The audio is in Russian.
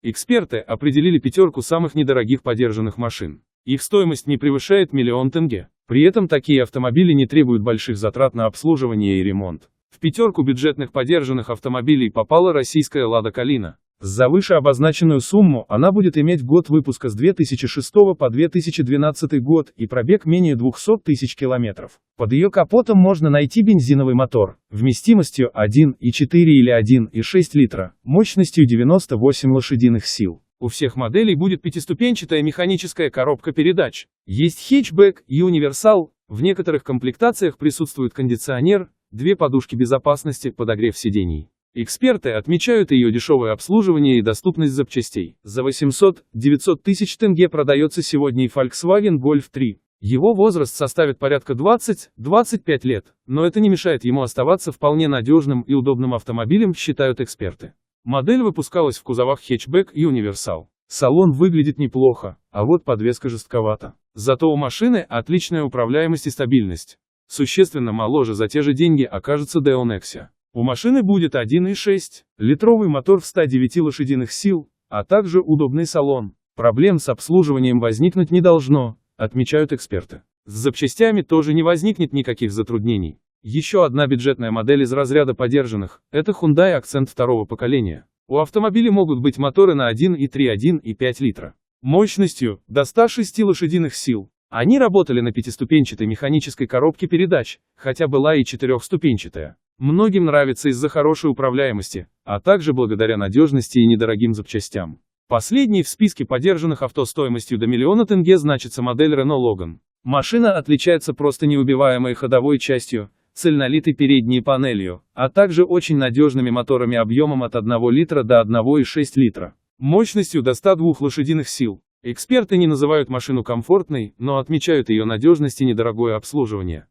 Эксперты определили пятерку самых недорогих подержанных машин. Их стоимость не превышает 1 000 000 тенге. При этом такие автомобили не требуют больших затрат на обслуживание и ремонт. В пятерку бюджетных подержанных автомобилей попала российская «Лада Калина». За выше обозначенную сумму она будет иметь год выпуска с 2006 по 2012 год и пробег менее 200 тысяч километров. Под ее капотом можно найти бензиновый мотор, вместимостью 1,4 или 1,6 литра, мощностью 98 лошадиных сил. У всех моделей будет пятиступенчатая механическая коробка передач. Есть хэтчбэк и универсал, в некоторых комплектациях присутствует кондиционер, 2 подушки безопасности, подогрев сидений. Эксперты отмечают ее дешевое обслуживание и доступность запчастей. За 800-900 тысяч тенге продается сегодня и Volkswagen Golf 3. Его возраст составит порядка 20-25 лет, но это не мешает ему оставаться вполне надежным и удобным автомобилем, считают эксперты. Модель выпускалась в кузовах хэтчбэк и универсал. Салон выглядит неплохо, а вот подвеска жестковата. Зато у машины отличная управляемость и стабильность. Существенно моложе за те же деньги окажется Deo Nexia. У машины будет 1,6-литровый мотор в 109 лошадиных сил, а также удобный салон. Проблем с обслуживанием возникнуть не должно, отмечают эксперты. С запчастями тоже не возникнет никаких затруднений. Еще одна бюджетная модель из разряда подержанных – это Hyundai Accent второго поколения. У автомобиля могут быть моторы на 1,3-1,5 литра. Мощностью до 106 лошадиных сил. Они работали на пятиступенчатой механической коробке передач, хотя была и четырехступенчатая. Многим нравится из-за хорошей управляемости, а также благодаря надежности и недорогим запчастям. Последней в списке подержанных авто стоимостью до 1 000 000 тенге значится модель Renault Logan. Машина отличается просто неубиваемой ходовой частью, цельнолитой передней панелью, а также очень надежными моторами объемом от 1 литра до 1,6 литра. Мощностью до 102 лошадиных сил. Эксперты не называют машину комфортной, но отмечают ее надежность и недорогое обслуживание.